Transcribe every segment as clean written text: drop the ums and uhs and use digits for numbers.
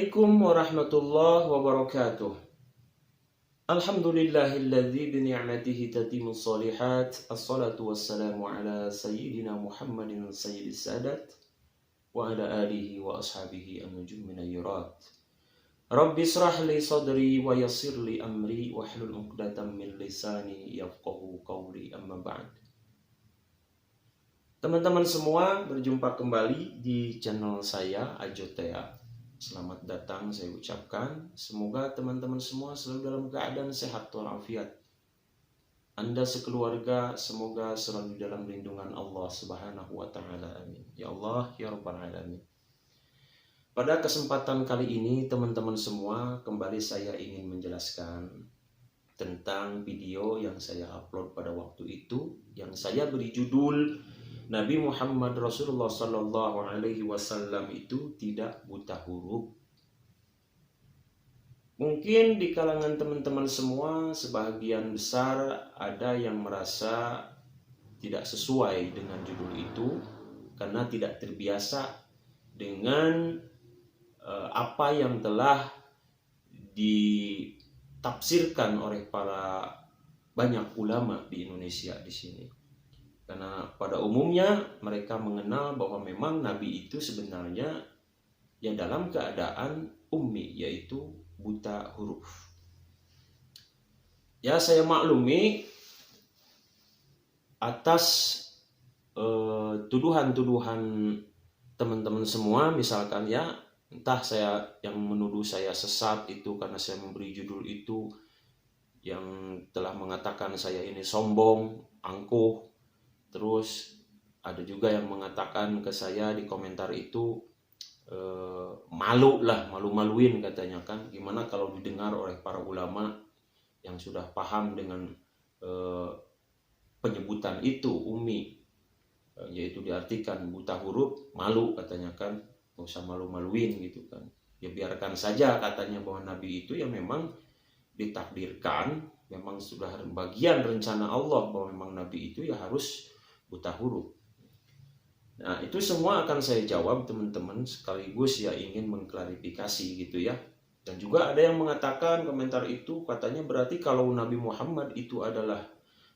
Assalamualaikum warahmatullahi wabarakatuh. Alhamdulillahilladzi bini'matihi tatimmus shalihat. Assalatu wassalamu ala sayyidina Muhammadin sayyidis sadat wa ala alihi wa ashabihi an-nujum minayyirat. Rabbi israh li sadri wa yassir li amri wahlul 'uqdatam min lisani yafqahu qawli, amma ba'd. Teman-teman semua, berjumpa kembali di channel saya Ajotea. Selamat datang saya ucapkan. Semoga teman-teman semua selalu dalam keadaan sehat walafiat. Anda sekeluarga semoga selalu dalam lindungan Allah Subhanahu wa taala. Amin. Ya Allah, ya rabbal alamin. Pada kesempatan kali ini teman-teman semua, kembali saya ingin menjelaskan tentang video yang saya upload pada waktu itu, yang saya beri judul Nabi Muhammad Rasulullah Sallallahu Alaihi Wasallam itu tidak buta huruf. Mungkin di kalangan teman-teman semua sebagian besar ada yang merasa tidak sesuai dengan judul itu karena tidak terbiasa dengan apa yang telah ditafsirkan oleh para banyak ulama di Indonesia di sini. Karena pada umumnya mereka mengenal bahwa memang Nabi itu sebenarnya ya dalam keadaan ummi, yaitu buta huruf. Ya, saya maklumi atas tuduhan-tuduhan teman-teman semua, misalkan ya entah saya yang menuduh saya sesat itu karena saya memberi judul itu, yang telah mengatakan saya ini sombong, angkuh. Terus ada juga yang mengatakan ke saya di komentar itu malu-maluin katanya kan, gimana kalau didengar oleh para ulama yang sudah paham dengan penyebutan itu ummi, yaitu diartikan buta huruf, malu katanya kan, gak usah malu-maluin gitu kan. Ya biarkan saja katanya bahwa Nabi itu ya memang ditakdirkan, memang sudah bagian rencana Allah bahwa memang Nabi itu ya harus buta huruf. Nah, itu semua akan saya jawab teman-teman, sekaligus ya ingin mengklarifikasi gitu ya. Dan juga ada yang mengatakan komentar itu katanya berarti kalau Nabi Muhammad itu adalah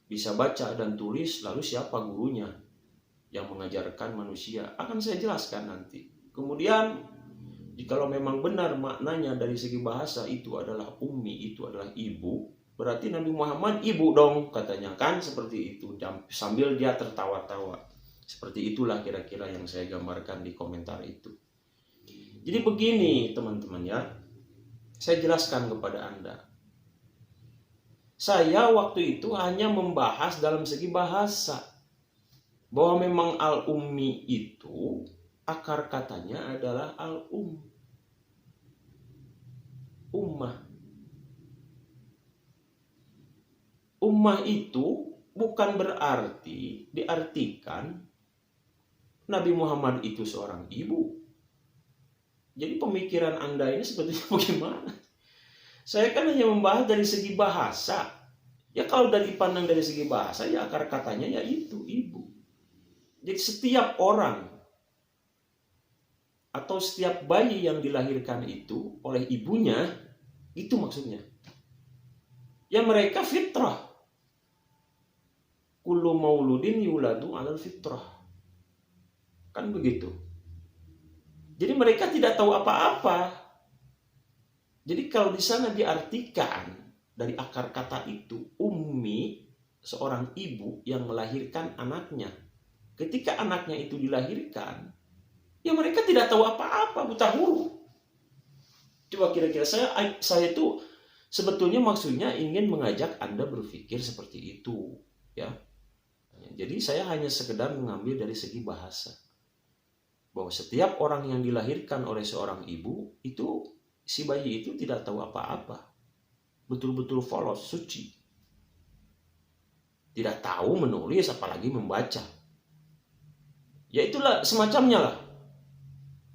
bisa baca dan tulis, lalu siapa gurunya yang mengajarkan manusia? Akan saya jelaskan nanti. Kemudian jikalau memang benar maknanya dari segi bahasa itu adalah ummi, itu adalah ibu, berarti Nabi Muhammad ibu dong katanya kan, seperti itu, sambil dia tertawa-tawa. Seperti itulah kira-kira yang saya gambarkan di komentar itu. Jadi begini teman-teman ya, saya jelaskan kepada Anda. Saya waktu itu hanya membahas dalam segi bahasa bahwa memang al-ummi itu akar katanya adalah ummah. Ummah itu bukan berarti diartikan Nabi Muhammad itu seorang ibu. Jadi pemikiran Anda ini sebetulnya bagaimana? Saya kan hanya membahas dari segi bahasa. Ya kalau dipandang dari segi bahasa ya akar katanya ya itu ibu. Jadi setiap orang atau setiap bayi yang dilahirkan itu oleh ibunya, itu maksudnya. Ya mereka fitrah. Kullu mauludin yuladu 'alal fitrah. Kan begitu. Jadi mereka tidak tahu apa-apa. Jadi kalau di sana diartikan dari akar kata itu ummi, seorang ibu yang melahirkan anaknya. Ketika anaknya itu dilahirkan, ya mereka tidak tahu apa-apa, buta huruf. Coba kira-kira saya itu sebetulnya maksudnya ingin mengajak Anda berpikir seperti itu, ya. Jadi saya hanya sekedar mengambil dari segi bahasa. Bahwa setiap orang yang dilahirkan oleh seorang ibu, itu si bayi itu tidak tahu apa-apa. Betul-betul polos, suci. Tidak tahu menulis apalagi membaca. Ya itulah semacamnya lah.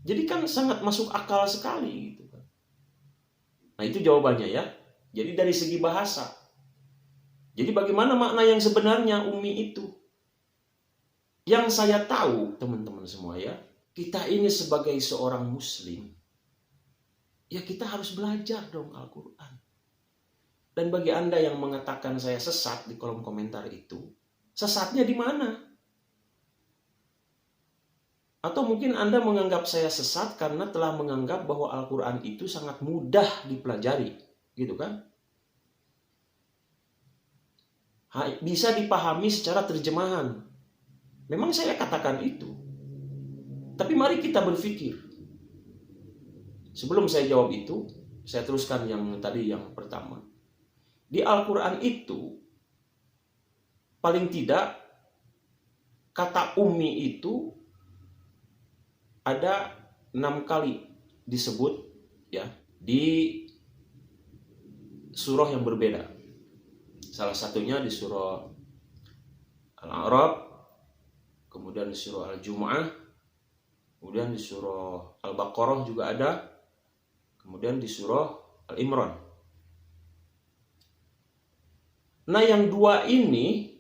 Jadi kan sangat masuk akal sekali gitu kan. Nah, itu jawabannya ya. Jadi dari segi bahasa. Jadi bagaimana makna yang sebenarnya ummi itu? Yang saya tahu teman-teman semua ya, kita ini sebagai seorang muslim ya kita harus belajar dong Al-Quran. Dan bagi Anda yang mengatakan saya sesat di kolom komentar itu, sesatnya di mana? Atau mungkin Anda menganggap saya sesat karena telah menganggap bahwa Al-Quran itu sangat mudah dipelajari, gitu kan? Bisa dipahami secara terjemahan. Memang saya katakan itu. Tapi mari kita berpikir. Sebelum saya jawab itu, saya teruskan yang tadi yang pertama. Di Al-Quran itu, paling tidak, kata ummi itu ada 6 kali disebut ya di surah yang berbeda. Salah satunya di surah Al-A'raf, kemudian di surah Al-Jumu'ah, kemudian di surah Al-Baqarah juga ada, kemudian di surah Al-Imran. Nah, yang 2 ini,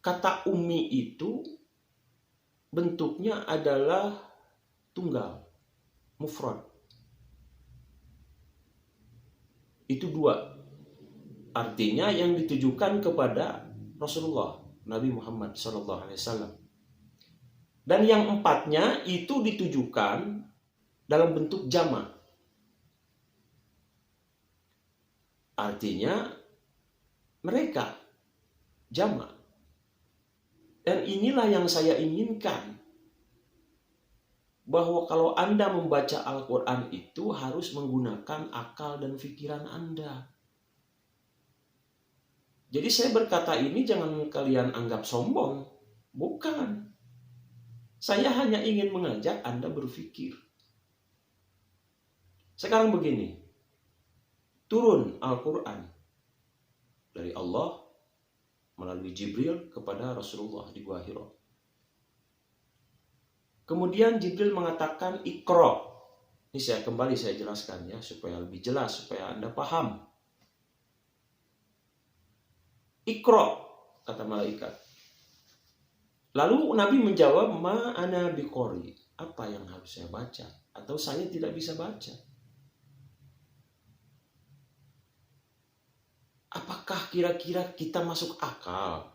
kata ummi itu bentuknya adalah tunggal, mufrad. Itu 2. Artinya yang ditujukan kepada Rasulullah Nabi Muhammad SAW. Dan yang 4-nya itu ditujukan dalam bentuk jamak. Artinya mereka jamak. Dan inilah yang saya inginkan. Bahwa kalau Anda membaca Al-Quran itu harus menggunakan akal dan pikiran Anda. Jadi saya berkata ini jangan kalian anggap sombong. Bukan. Saya hanya ingin mengajak Anda berpikir. Sekarang begini. Turun Al-Quran dari Allah melalui Jibril kepada Rasulullah di Gua Hira. Kemudian Jibril mengatakan Iqra. Ini saya jelaskan ya supaya lebih jelas, supaya Anda paham. Iqra, kata malaikat. Lalu Nabi menjawab, ma ana biqori. Apa yang harus saya baca? Atau saya tidak bisa baca. Apakah kira-kira kita masuk akal?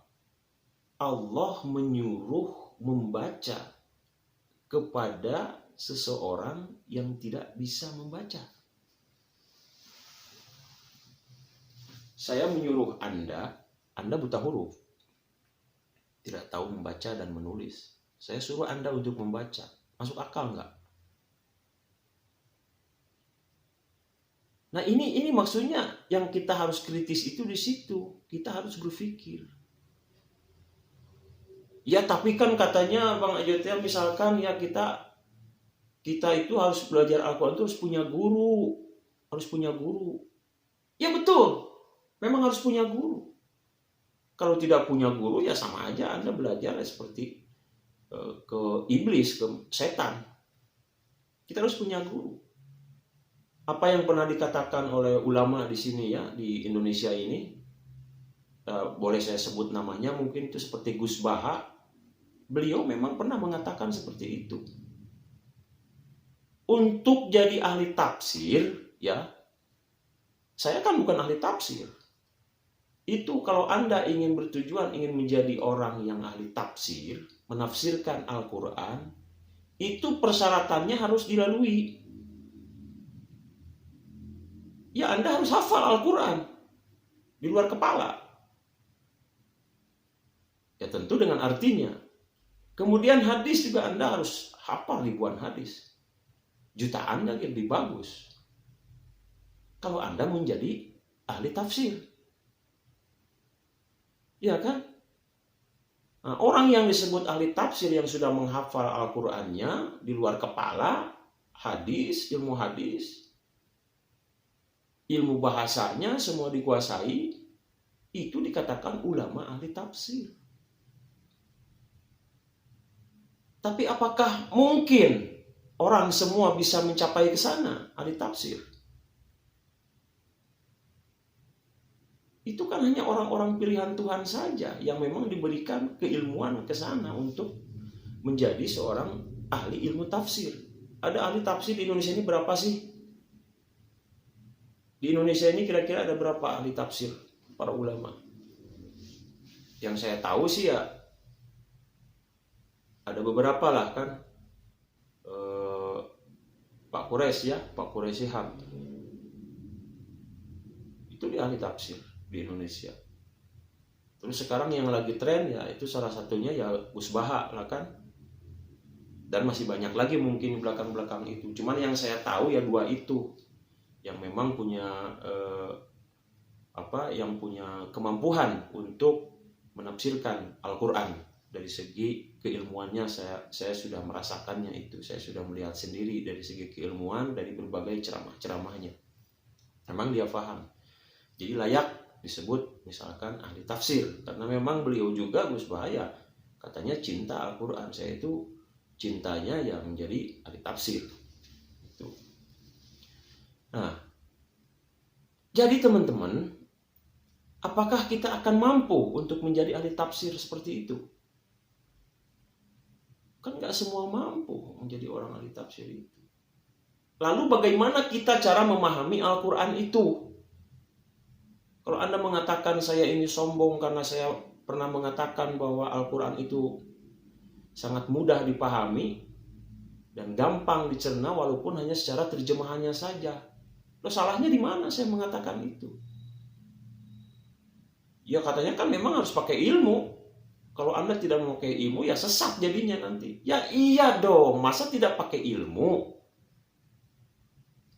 Allah menyuruh membaca kepada seseorang yang tidak bisa membaca. Saya menyuruh Anda buta huruf. Tidak tahu membaca dan menulis. Saya suruh Anda untuk membaca. Masuk akal nggak? Nah ini maksudnya yang kita harus kritis itu di situ. Kita harus berpikir. Ya tapi kan katanya Bang Ajotia misalkan ya kita itu harus belajar Al-Quran itu harus punya guru. Harus punya guru. Ya betul. Memang harus punya guru. Kalau tidak punya guru ya sama aja Anda belajar seperti ke iblis, ke setan. Kita harus punya guru. Apa yang pernah dikatakan oleh ulama di sini ya, di Indonesia ini, boleh saya sebut namanya, mungkin itu seperti Gus Baha. Beliau memang pernah mengatakan seperti itu. Untuk jadi ahli tafsir, ya, saya kan bukan ahli tafsir. Itu kalau Anda ingin bertujuan, ingin menjadi orang yang ahli tafsir, menafsirkan Al-Quran, itu persyaratannya harus dilalui. Ya Anda harus hafal Al-Quran di luar kepala. Ya tentu dengan artinya. Kemudian hadis juga Anda harus hafal ribuan hadis. Jutaan lagi lebih bagus. Kalau Anda menjadi ahli tafsir. Ya kan? Nah, orang yang disebut ahli tafsir yang sudah menghafal Al-Qur'annya di luar kepala, hadis, ilmu bahasanya semua dikuasai, itu dikatakan ulama ahli tafsir. Tapi apakah mungkin orang semua bisa mencapai ke sana, ahli tafsir? Itu kan hanya orang-orang pilihan Tuhan saja yang memang diberikan keilmuan ke sana untuk menjadi seorang ahli ilmu tafsir. Ada ahli tafsir di Indonesia ini berapa sih? Di Indonesia ini kira-kira ada berapa ahli tafsir, para ulama? Yang saya tahu sih ya ada beberapa lah kan. Pak Quraisy ya, Pak Quraisy Shihab. Itu dia ahli tafsir di Indonesia. Terus sekarang yang lagi tren ya itu salah satunya ya Gus Baha lah kan. Dan masih banyak lagi mungkin belakang-belakang itu. Cuman yang saya tahu ya dua itu yang memang punya yang punya kemampuan untuk menafsirkan Al-Qur'an. Dari segi keilmuannya saya sudah merasakannya itu. Saya sudah melihat sendiri dari segi keilmuan dari berbagai ceramah-ceramahnya. Memang dia paham. Jadi layak disebut misalkan ahli tafsir karena memang beliau juga Gus Bahaya katanya cinta Al-Qur'an. Saya itu cintanya yang menjadi ahli tafsir. Itu. Nah, jadi teman-teman, apakah kita akan mampu untuk menjadi ahli tafsir seperti itu? Kan nggak semua mampu menjadi orang ahli tafsir itu. Lalu bagaimana kita cara memahami Al-Quran itu? Kalau Anda mengatakan saya ini sombong karena saya pernah mengatakan bahwa Al-Quran itu sangat mudah dipahami dan gampang dicerna walaupun hanya secara terjemahannya saja. Loh, salahnya di mana saya mengatakan itu? Ya katanya kan memang harus pakai ilmu. Kalau Anda tidak memakai ilmu ya sesat jadinya nanti. Ya iya dong, masa tidak pakai ilmu?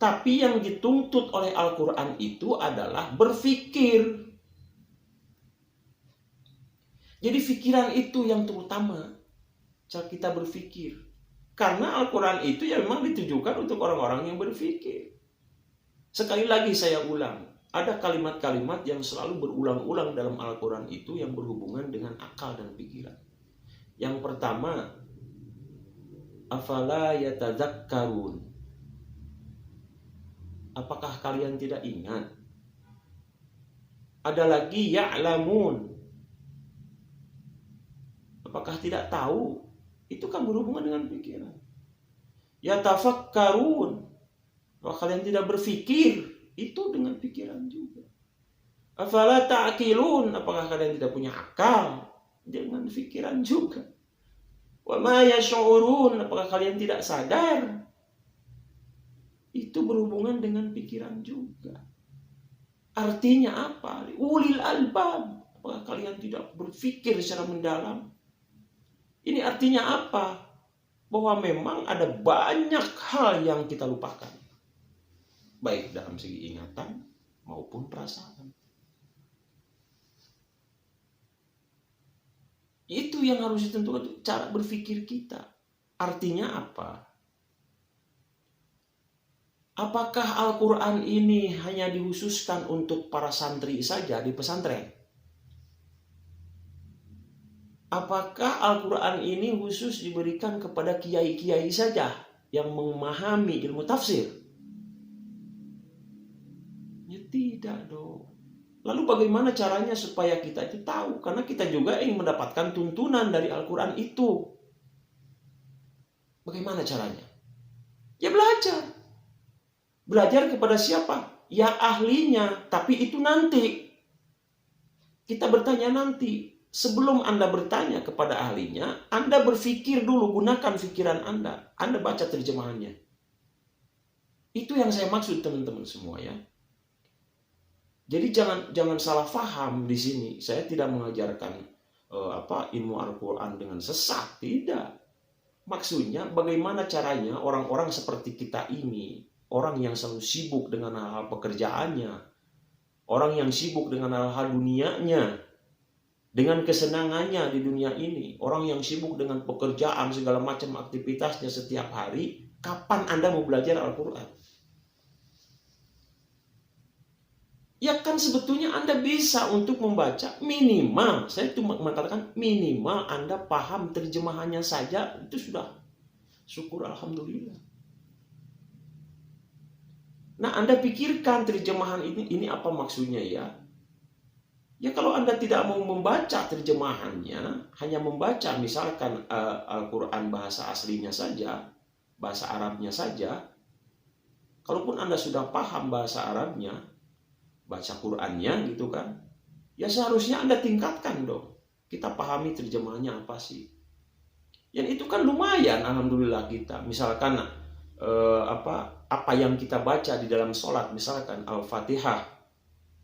Tapi yang dituntut oleh Al-Quran itu adalah berpikir. Jadi pikiran itu yang terutama. Cara kita berpikir. Karena Al-Quran itu ya memang ditujukan untuk orang-orang yang berpikir. Sekali lagi saya ulang. Ada kalimat-kalimat yang selalu berulang-ulang dalam Al-Quran itu yang berhubungan dengan akal dan pikiran. Yang pertama, afala yatadzakkarun. Apakah kalian tidak ingat? Ada lagi ya'lamun. Apakah tidak tahu? Itu kan berhubungan dengan pikiran. Yatafakkarun. Apakah kalian tidak berpikir? Itu dengan pikiran juga. Afala ta'qilun, apakah kalian tidak punya akal? Dengan pikiran juga. Wa ma yash'urun, apakah kalian tidak sadar? Itu berhubungan dengan pikiran juga. Artinya apa? Ulil albab, apakah kalian tidak berpikir secara mendalam? Ini artinya apa? Bahwa memang ada banyak hal yang kita lupakan. Baik dalam segi ingatan maupun perasaan. Itu yang harus ditentukan cara berpikir kita. Artinya apa? Apakah Al-Quran ini hanya dikhususkan untuk para santri saja di pesantren? Apakah Al-Quran ini khusus diberikan kepada kiai-kiai saja yang memahami ilmu tafsir? Tidak dong. Lalu bagaimana caranya supaya kita itu tahu? Karena kita juga ingin mendapatkan tuntunan dari Al-Quran itu. Bagaimana caranya? Ya belajar. Belajar kepada siapa? Ya ahlinya. Tapi itu nanti. Kita bertanya nanti. Sebelum Anda bertanya kepada ahlinya, Anda berpikir dulu. Gunakan pikiran Anda. Anda baca terjemahannya. Itu yang saya maksud teman-teman semua ya. Jadi jangan salah paham di sini. Saya tidak mengajarkan ilmu Al-Quran dengan sesat, tidak. Maksudnya bagaimana caranya orang-orang seperti kita ini, orang yang selalu sibuk dengan hal-hal pekerjaannya, orang yang sibuk dengan hal-hal dunianya, dengan kesenangannya di dunia ini, orang yang sibuk dengan pekerjaan segala macam aktivitasnya setiap hari, kapan Anda mau belajar Al-Quran? Ya kan sebetulnya Anda bisa untuk membaca minimal, saya cuma mengatakan minimal Anda paham terjemahannya saja, itu sudah syukur Alhamdulillah. Nah Anda pikirkan terjemahan ini apa maksudnya ya? Ya kalau Anda tidak mau membaca terjemahannya, hanya membaca misalkan Al-Quran bahasa aslinya saja, bahasa Arabnya saja, kalaupun Anda sudah paham bahasa Arabnya, baca Qur'annya gitu kan, ya seharusnya Anda tingkatkan dong. Kita pahami terjemahannya apa sih. Yang itu kan lumayan, alhamdulillah kita. Misalkan apa yang kita baca di dalam sholat, misalkan Al-Fatihah,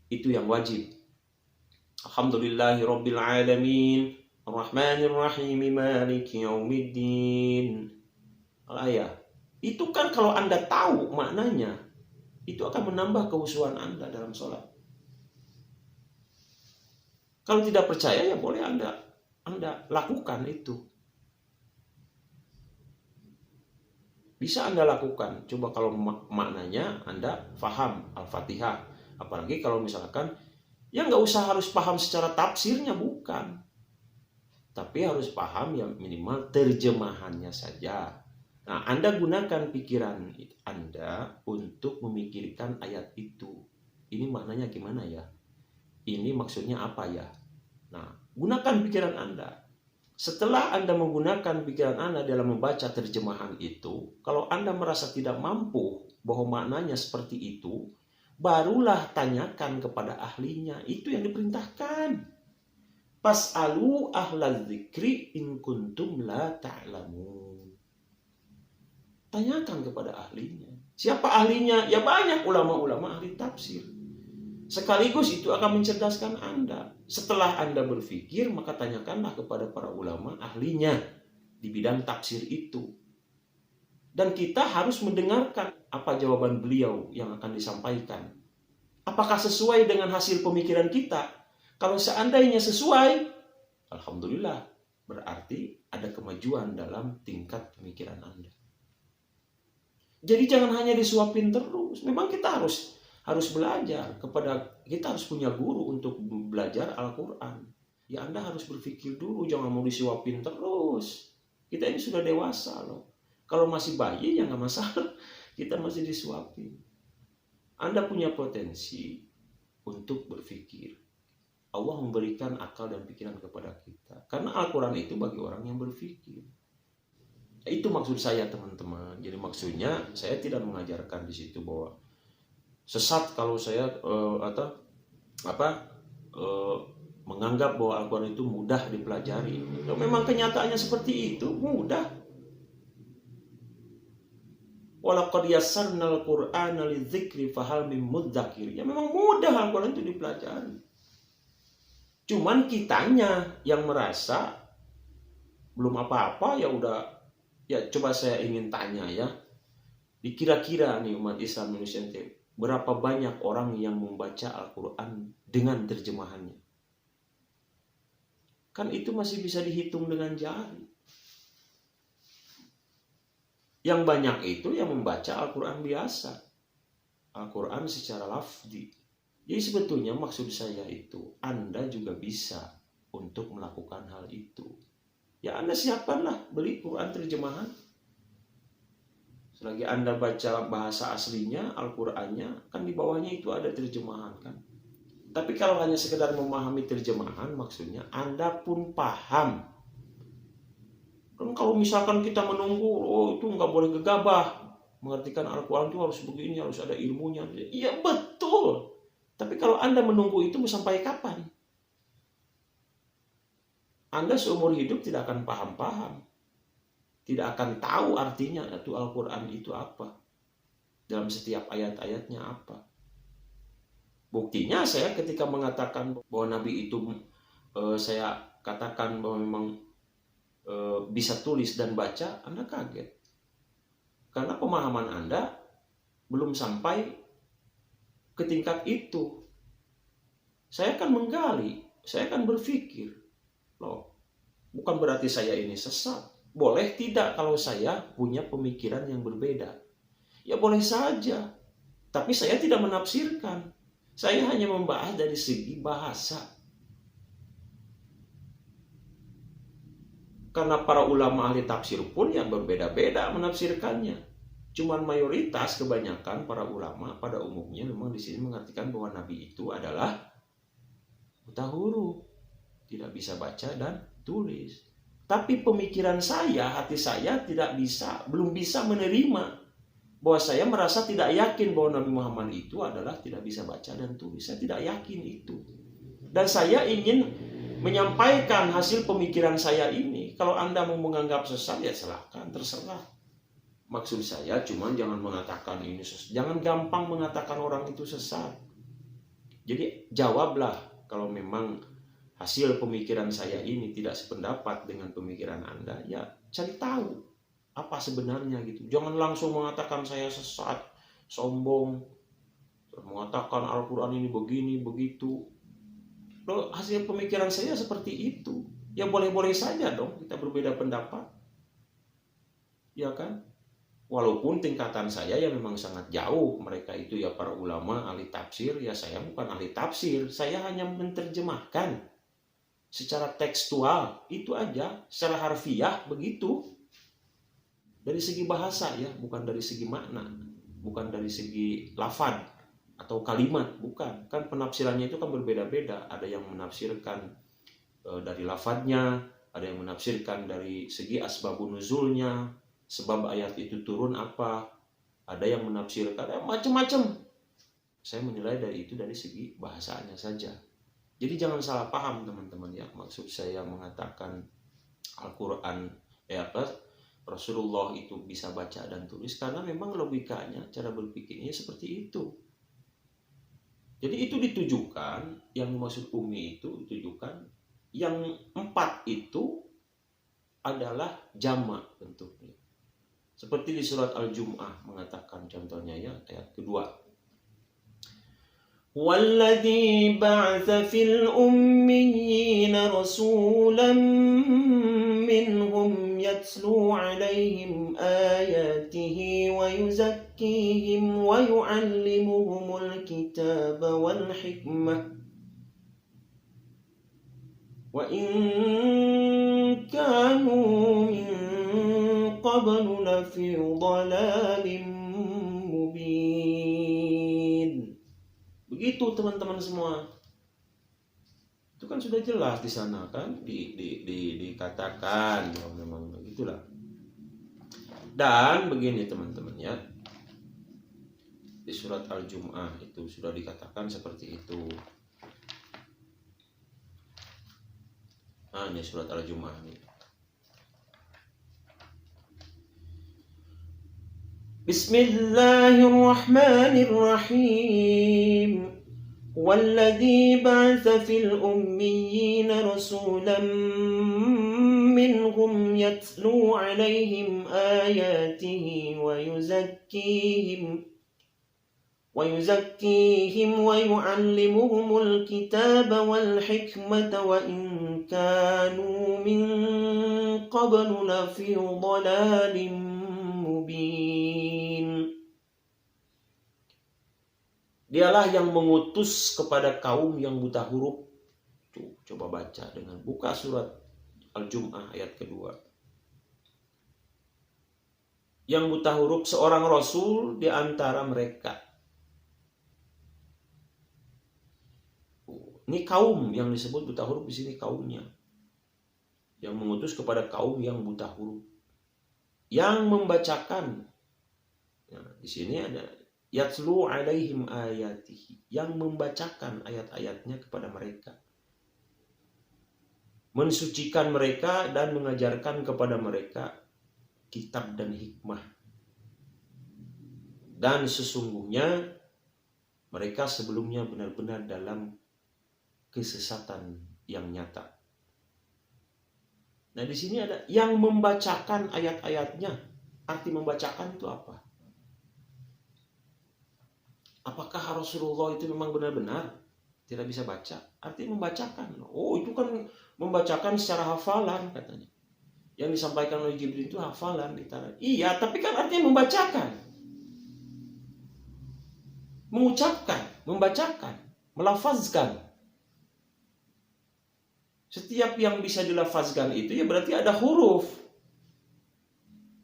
itu yang wajib. Alhamdulillahirabbil alamin, Ar-Rahmanir-Rahim, Maliki Yaumiddin. Al-ayah. Itu kan kalau Anda tahu maknanya, itu akan menambah kehusuan Anda dalam sholat. Kalau tidak percaya ya boleh Anda lakukan itu. Bisa Anda lakukan. Coba kalau maknanya Anda paham Al-Fatihah. Apalagi kalau misalkan, ya nggak usah harus paham secara tafsirnya, bukan. Tapi harus paham ya minimal terjemahannya saja. Nah, Anda gunakan pikiran Anda untuk memikirkan ayat itu. Ini maknanya gimana ya? Ini maksudnya apa ya? Nah, gunakan pikiran Anda. Setelah Anda menggunakan pikiran Anda dalam membaca terjemahan itu, kalau Anda merasa tidak mampu bahwa maknanya seperti itu, barulah tanyakan kepada ahlinya. Itu yang diperintahkan. Fas'alu ahlal dzikri in kuntum la ta'lamun. Tanyakan kepada ahlinya. Siapa ahlinya? Ya banyak ulama-ulama ahli tafsir. Sekaligus itu akan mencerdaskan Anda. Setelah Anda berpikir, maka tanyakanlah kepada para ulama ahlinya di bidang tafsir itu. Dan kita harus mendengarkan apa jawaban beliau yang akan disampaikan. Apakah sesuai dengan hasil pemikiran kita? Kalau seandainya sesuai, alhamdulillah, berarti ada kemajuan dalam tingkat pemikiran Anda. Jadi jangan hanya disuapin terus. Memang kita harus belajar, kita harus punya guru untuk belajar Al-Quran. Ya Anda harus berpikir dulu, jangan mau disuapin terus. Kita ini sudah dewasa loh. Kalau masih bayi ya nggak masalah, kita masih disuapin. Anda punya potensi untuk berpikir. Allah memberikan akal dan pikiran kepada kita. Karena Al-Quran itu bagi orang yang berpikir. Itu maksud saya teman-teman. Jadi maksudnya saya tidak mengajarkan di situ bahwa sesat kalau saya menganggap bahwa Al-Quran itu mudah dipelajari. Kalau memang kenyataannya seperti itu, mudah. Walaqad yassarnal Qur'ana lidzikri fahal mim mudzakir. Ya memang mudah Al-Quran itu dipelajari. Cuman kitanya yang merasa belum apa-apa, ya udah, ya coba saya ingin tanya ya. Dikira-kira nih umat Islam Indonesia, berapa banyak orang yang membaca Al-Quran dengan terjemahannya? Kan itu masih bisa dihitung dengan jari. Yang banyak itu yang membaca Al-Quran biasa. Al-Quran secara lafzi. Jadi sebetulnya maksud saya itu, Anda juga bisa untuk melakukan hal itu. Ya Anda siapkanlah, beli Quran terjemahan. Selagi Anda baca bahasa aslinya, Al-Qur'annya, kan di bawahnya itu ada terjemahan kan. Tapi kalau hanya sekedar memahami terjemahan, maksudnya Anda pun paham. Kan kalau misalkan kita menunggu, oh itu nggak boleh gegabah. Mengartikan Al-Quran itu harus begini, harus ada ilmunya. Iya betul. Tapi kalau Anda menunggu itu sampai kapan? Anda seumur hidup tidak akan paham-paham. Tidak akan tahu artinya itu Al-Quran itu apa. Dalam setiap ayat-ayatnya apa. Buktinya saya ketika mengatakan bahwa Nabi itu, saya katakan bahwa memang bisa tulis dan baca, Anda kaget. Karena pemahaman Anda belum sampai ke tingkat itu. Saya akan menggali, saya akan berpikir. Loh, bukan berarti saya ini sesat. Boleh tidak kalau saya punya pemikiran yang berbeda? Ya boleh saja. Tapi saya tidak menafsirkan. Saya hanya membahas dari segi bahasa. Karena para ulama ahli tafsir pun yang berbeda-beda menafsirkannya. Cuman mayoritas kebanyakan para ulama pada umumnya memang di sini mengartikan bahwa Nabi itu adalah buta huruf. Tidak bisa baca dan tulis. Tapi pemikiran saya, hati saya belum bisa menerima bahwa saya merasa tidak yakin bahwa Nabi Muhammad itu adalah tidak bisa baca dan tulis. Saya tidak yakin itu. Dan saya ingin menyampaikan hasil pemikiran saya ini. Kalau Anda mau menganggap sesat, ya silakan, terserah. Maksud saya cuma jangan mengatakan ini sesat. Jangan gampang mengatakan orang itu sesat. Jadi jawablah kalau memang hasil pemikiran saya ini tidak sependapat dengan pemikiran Anda, ya cari tahu apa sebenarnya gitu. Jangan langsung mengatakan saya sesat, sombong, mengatakan Al-Quran ini begini, begitu. Loh, hasil pemikiran saya seperti itu. Ya boleh-boleh saja dong kita berbeda pendapat. Ya kan? Walaupun tingkatan saya ya memang sangat jauh. Mereka itu ya para ulama, ahli tafsir. Ya saya bukan ahli tafsir. Saya hanya menerjemahkan secara tekstual. Itu aja. Secara harfiah begitu. Dari segi bahasa ya. Bukan dari segi makna. Bukan dari segi lafad atau kalimat. Bukan. Kan penafsirannya itu kan berbeda-beda. Ada yang menafsirkan dari lafadnya. Ada yang menafsirkan dari segi asbabun nuzulnya. Sebab ayat itu turun apa. Ada yang menafsirkan macam-macam. Saya menilai dari itu dari segi bahasanya saja. Jadi jangan salah paham teman-teman ya. Maksud saya mengatakan Al-Quran Rasulullah itu bisa baca dan tulis karena memang logikanya, cara berpikirnya seperti itu. Jadi itu ditujukan, yang dimaksud Umi itu ditujukan, yang 4 itu adalah jamak bentuknya. Seperti di surat Al-Jum'ah mengatakan contohnya ya, ayat kedua. Walladzi ba'atsa fil ummiyina rasulan minhum yatlu 'alaihim ayatihi wa yuzakkihim wa yu'allimuhumul kitaba wal hikmah wa in kanu min qablu lafi dhalalim mubin. Begitu teman-teman semua. Itu kan sudah jelas di sana kan dikatakan bahwa memang begitulah. Dan begini teman-teman ya. Di surat Al-Jum'ah itu sudah dikatakan seperti itu. Ini surat Al-Jum'ah ini. Bismillahirrahmanirrahim. Walladzi ba'atsa fil ummiyina rasulan minhum yatlu 'alaihim ayatihi wa yuzakkihim wa yu'allimuhumul kitaba wal hikmata wa in kanu min qablu lafi dhalalin mubin. Dialah yang mengutus kepada kaum yang buta huruf. Coba baca dengan buka surat Al-Jum'ah ayat kedua. Yang buta huruf seorang rasul di antara mereka. Ini kaum yang disebut buta huruf di sini kaumnya. Yang mengutus kepada kaum yang buta huruf. Yang membacakan. Nah, di sini ada yatlu 'alaihim ayatihi, yang membacakan ayat-ayatnya kepada mereka, mensucikan mereka dan mengajarkan kepada mereka kitab dan hikmah. Dan sesungguhnya mereka sebelumnya benar-benar dalam kesesatan yang nyata. Nah, di sini ada yang membacakan ayat-ayatnya. Arti membacakan itu apa? Apakah Rasulullah itu memang benar-benar tidak bisa baca? Artinya membacakan. Oh, itu kan membacakan secara hafalan katanya. Yang disampaikan oleh Jibril itu hafalan. Iya, tapi kan artinya membacakan. Mengucapkan, membacakan, melafazkan. Setiap yang bisa dilafazkan itu ya berarti ada huruf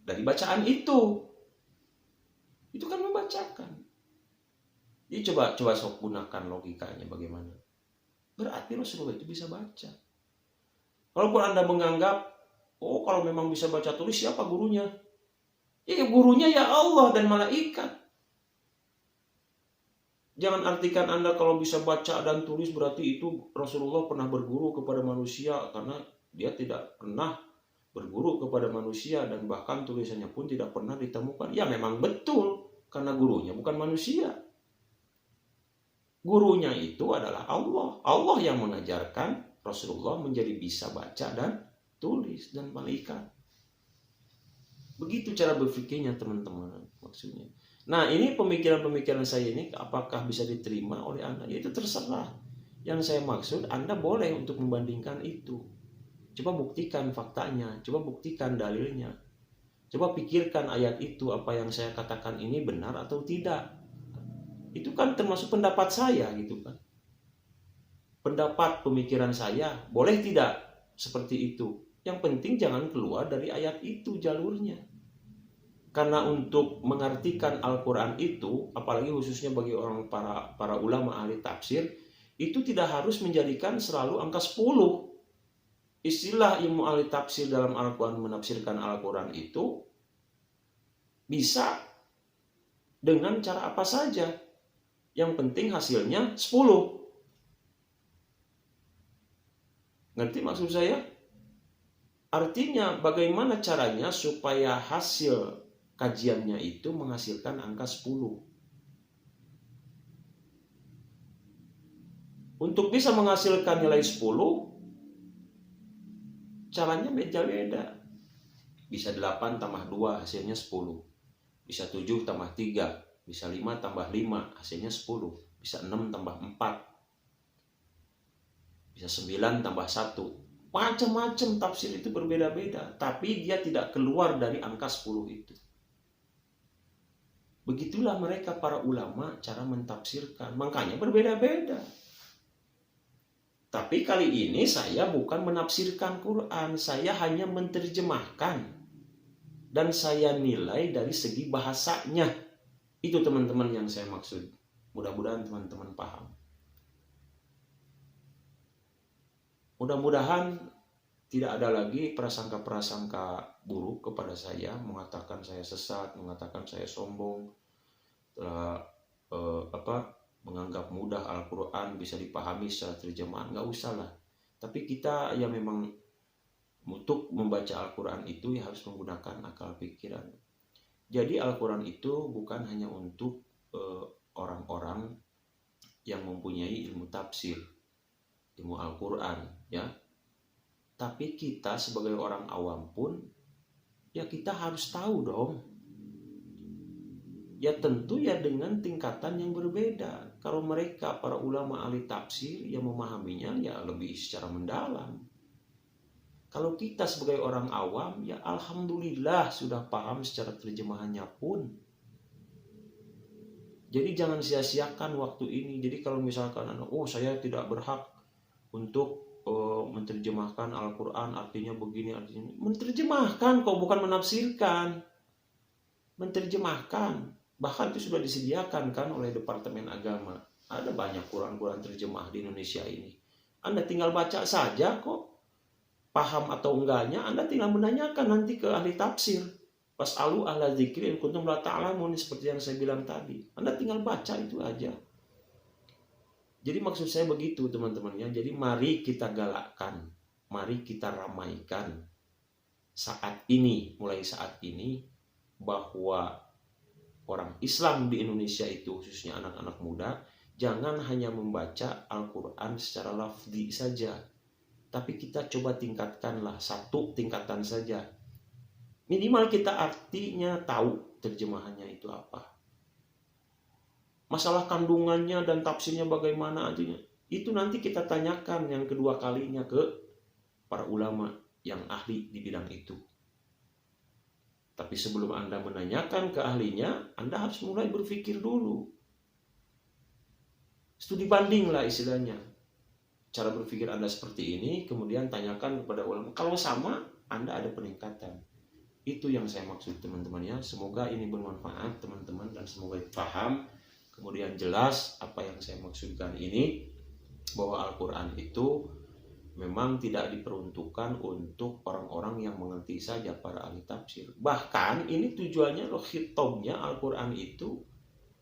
dari bacaan itu. Itu kan membacakan. Jadi coba sok gunakan logikanya bagaimana. Berarti Rasulullah itu bisa baca. Walaupun Anda menganggap, oh kalau memang bisa baca tulis siapa gurunya? Ya gurunya ya Allah dan malaikat. Jangan artikan Anda kalau bisa baca dan tulis berarti itu Rasulullah pernah berguru kepada manusia, karena dia tidak pernah berguru kepada manusia dan bahkan tulisannya pun tidak pernah ditemukan. Ya memang betul, karena gurunya bukan manusia. Gurunya itu adalah Allah. Allah yang mengajarkan Rasulullah menjadi bisa baca dan tulis, dan malaikat. Begitu cara berpikirnya teman-teman maksudnya. Nah ini pemikiran-pemikiran saya ini apakah bisa diterima oleh Anda? Ya itu terserah. Yang saya maksud Anda boleh untuk membandingkan itu. Coba buktikan faktanya, coba buktikan dalilnya. Coba pikirkan ayat itu, apa yang saya katakan ini benar atau tidak. Itu kan termasuk pendapat saya gitu kan. Pendapat pemikiran saya, boleh tidak seperti itu. Yang penting jangan keluar dari ayat itu jalurnya. Karena untuk mengartikan Al-Quran itu, apalagi khususnya bagi orang para ulama ahli tafsir, itu tidak harus menjadikan selalu angka 10. Istilah ilmu ahli tafsir dalam Al-Quran menafsirkan Al-Quran itu bisa dengan cara apa saja. Yang penting hasilnya 10. Ngerti maksud saya? Artinya bagaimana caranya supaya hasil kajiannya itu menghasilkan angka 10. Untuk bisa menghasilkan nilai 10, caranya beda-beda. Bisa 8 tambah 2 hasilnya 10. Bisa 7 tambah 3. Bisa 5 tambah 5 hasilnya 10. Bisa 6 tambah 4. Bisa 9 tambah 1. Macam-macam tafsir itu berbeda-beda. Tapi dia tidak keluar dari angka 10 itu. Begitulah mereka para ulama cara mentafsirkan. Makanya berbeda-beda. Tapi kali ini saya bukan menafsirkan Quran. Saya hanya menerjemahkan. Dan saya nilai dari segi bahasanya. Itu teman-teman yang saya maksud. Mudah-mudahan teman-teman paham. Mudah-mudahan tidak ada lagi prasangka-prasangka buruk kepada saya, mengatakan saya sesat, mengatakan saya sombong, menganggap mudah Al-Quran bisa dipahami secara terjemahan. Nggak usah lah. Tapi kita yang memang untuk membaca Al-Quran itu ya harus menggunakan akal pikiran. Jadi Al-Quran itu bukan hanya untuk orang-orang yang mempunyai ilmu tafsir, ilmu Al-Quran, ya. Tapi kita sebagai orang awam pun, ya kita harus tahu dong. Ya tentu ya dengan tingkatan yang berbeda. Kalau mereka para ulama ahli tafsir yang memahaminya ya lebih secara mendalam. Kalau kita sebagai orang awam ya alhamdulillah sudah paham secara terjemahannya pun. Jadi jangan sia-siakan waktu ini. Jadi kalau misalkan saya tidak berhak untuk menerjemahkan Al-Quran artinya begini, artinya menerjemahkan kok, bukan menafsirkan. Menerjemahkan, bahkan itu sudah disediakan kan oleh Departemen Agama. Ada banyak Quran-Quran terjemah di Indonesia ini. Anda tinggal baca saja kok. Paham atau enggaknya Anda tinggal menanyakan nanti ke ahli tafsir. Fas'alu ahla dzikri in kuntum la ta'lamun, seperti yang saya bilang tadi. Anda tinggal baca itu aja. Jadi maksud saya begitu teman-teman ya. Jadi mari kita galakkan, mari kita ramaikan saat ini, mulai saat ini, bahwa orang Islam di Indonesia itu khususnya anak-anak muda jangan hanya membaca Al-Quran secara lafzi saja, tapi kita coba tingkatkanlah satu tingkatan saja. Minimal kita artinya tahu terjemahannya itu apa. Masalah kandungannya dan tafsirnya bagaimana artinya, itu nanti kita tanyakan yang kedua kalinya ke para ulama yang ahli di bidang itu. Tapi sebelum Anda menanyakan ke ahlinya, Anda harus mulai berpikir dulu. Studi banding lah istilahnya. Cara berpikir Anda seperti ini, kemudian tanyakan kepada ulama. Kalau sama, Anda ada peningkatan. Itu yang saya maksud teman-teman ya. Semoga ini bermanfaat teman-teman dan semoga paham. Kemudian jelas apa yang saya maksudkan ini, bahwa Al-Quran itu memang tidak diperuntukkan untuk orang-orang yang mengerti saja, para ahli tafsir. Bahkan ini tujuannya, loh, khitabnya Al-Quran itu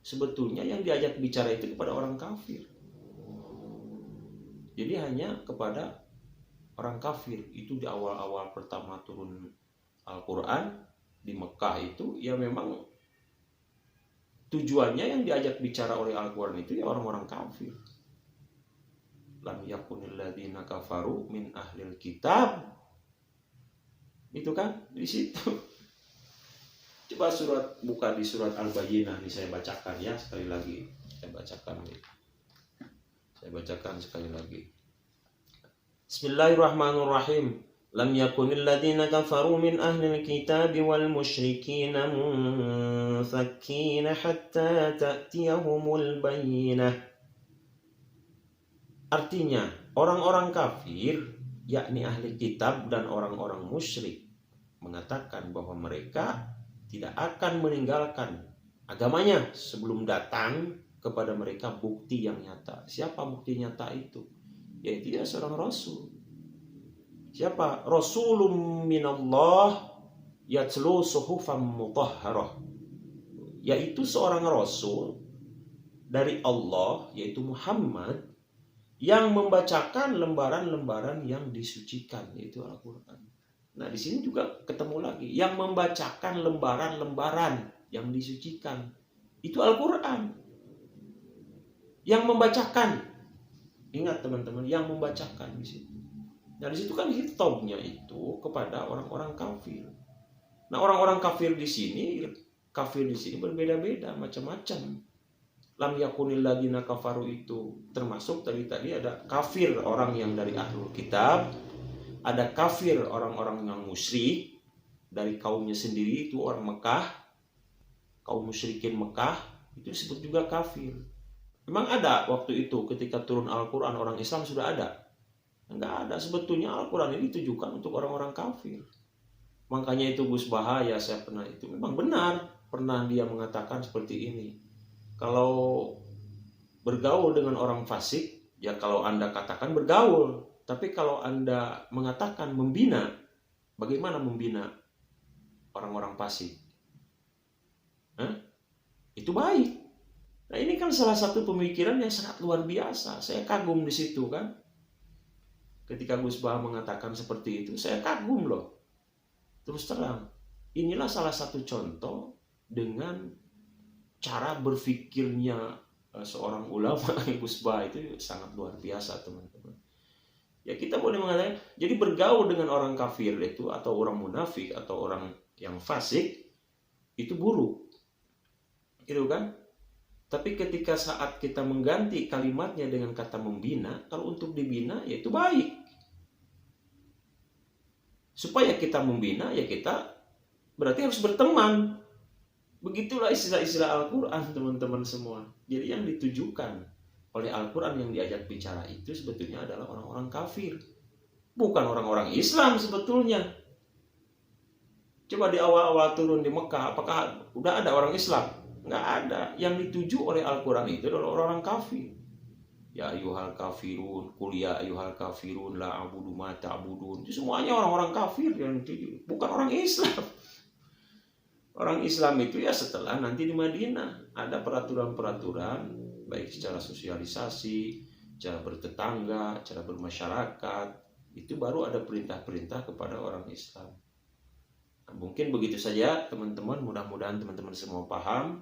sebetulnya yang diajak bicara itu kepada orang kafir. Jadi hanya kepada orang kafir. Itu di awal-awal pertama turun Al-Quran di Mekah itu, ya memang tujuannya yang diajak bicara oleh Al-Quran itu ya orang-orang kafir. Lam yakunil ladzina kafaru min ahlil kitab. Itu kan di situ. Coba buka di surat Al-Bayyinah, nih saya bacakan ya sekali lagi. Saya bacakan sekali lagi. Bismillahirrahmanirrahim. Lam yakunil ladzina kafaru min ahlil kitab wal musyrikin munfakkin hatta ta'tiyahumul bayyinah. Artinya, orang-orang kafir, yakni ahli kitab dan orang-orang musyrik, mengatakan bahwa mereka tidak akan meninggalkan agamanya sebelum datang kepada mereka bukti yang nyata. Siapa bukti nyata itu? Yaitu ya seorang rasul. Siapa? Rasulun minallah yatlu suhufan mutahharah. Yaitu seorang rasul dari Allah, yaitu Muhammad, yang membacakan lembaran-lembaran yang disucikan, yaitu Al-Quran. Nah, di sini juga ketemu lagi, yang membacakan lembaran-lembaran yang disucikan, itu Al-Quran. Yang membacakan, ingat teman-teman, yang membacakan di situ. Nah, di situ kan khitabnya itu kepada orang-orang kafir. Nah, orang-orang kafir di sini berbeda-beda, macam-macam. Lam yakunil ladzina kafaru itu termasuk tadi ada kafir orang yang dari ahlul kitab, ada kafir orang-orang yang musyrik dari kaumnya sendiri, itu orang Mekah, kaum musyrikin Mekah itu disebut juga kafir. Memang ada waktu itu ketika turun Al-Quran orang Islam sudah ada? Enggak ada. Sebetulnya Al-Quran ini ditujukan untuk orang-orang kafir. Makanya itu Gus Bahaya, saya pernah itu memang benar, pernah dia mengatakan seperti ini. Kalau bergaul dengan orang fasik, ya kalau Anda katakan bergaul. Tapi kalau Anda mengatakan membina, bagaimana membina orang-orang fasik? Itu baik. Nah, ini kan salah satu pemikiran yang sangat luar biasa. Saya kagum di situ kan. Ketika Gus Bah mengatakan seperti itu, saya kagum loh. Terus terang, inilah salah satu contoh dengan cara berpikirnya seorang ulama. Gus Bah itu sangat luar biasa, teman-teman. Ya, kita boleh mengatakan, jadi bergaul dengan orang kafir itu atau orang munafik atau orang yang fasik itu buruk, gitu kan? Tapi ketika saat kita mengganti kalimatnya dengan kata membina, kalau untuk dibina ya itu baik. Supaya kita membina ya kita berarti harus berteman. Begitulah istilah-istilah Al-Quran, teman-teman semua. Jadi yang ditujukan oleh Al-Quran yang diajak bicara itu sebetulnya adalah orang-orang kafir, bukan orang-orang Islam sebetulnya. Coba di awal-awal turun di Mekah, apakah udah ada orang Islam? Nggak ada. Yang dituju oleh Al-Quran itu adalah orang-orang kafir. Ya ayyuhal kafirun, qul ya ayyuhal kafirun la a'budu ma ta'budun. Itu semuanya orang-orang kafir yang dituju, bukan orang Islam. Orang Islam itu ya setelah nanti di Madinah ada peraturan-peraturan, baik secara sosialisasi, cara bertetangga, cara bermasyarakat, itu baru ada perintah-perintah kepada orang Islam. Nah, mungkin begitu saja teman-teman, mudah-mudahan teman-teman semua paham.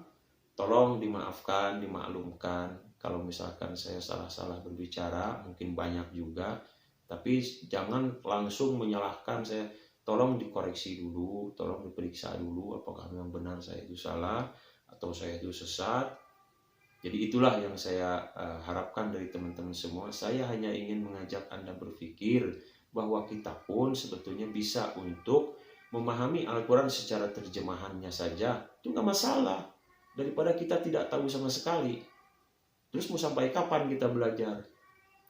Tolong dimaafkan, dimaklumkan kalau misalkan saya salah-salah berbicara, mungkin banyak juga, tapi jangan langsung menyalahkan saya. Tolong dikoreksi dulu, tolong diperiksa dulu apakah memang benar saya itu salah atau saya itu sesat. Jadi itulah yang saya harapkan dari teman-teman semua. Saya hanya ingin mengajak Anda berpikir bahwa kita pun sebetulnya bisa untuk memahami Al-Quran secara terjemahannya saja. Itu nggak masalah. Daripada kita tidak tahu sama sekali. Terus mau sampai kapan kita belajar?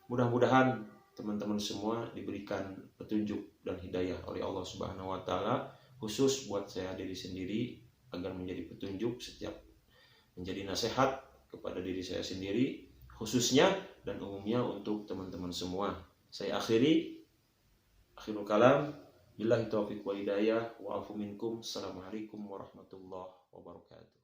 Mudah-mudahan teman-teman semua diberikan petunjuk dan hidayah oleh Allah Subhanahu wa Ta'ala, khusus buat saya diri sendiri, agar menjadi petunjuk setiap menjadi nasihat kepada diri saya sendiri khususnya dan umumnya untuk teman-teman semua. Saya akhirul kalam, billahi taufiq wal hidayah, wa afu minkum. Assalamualaikum warahmatullahi wabarakatuh.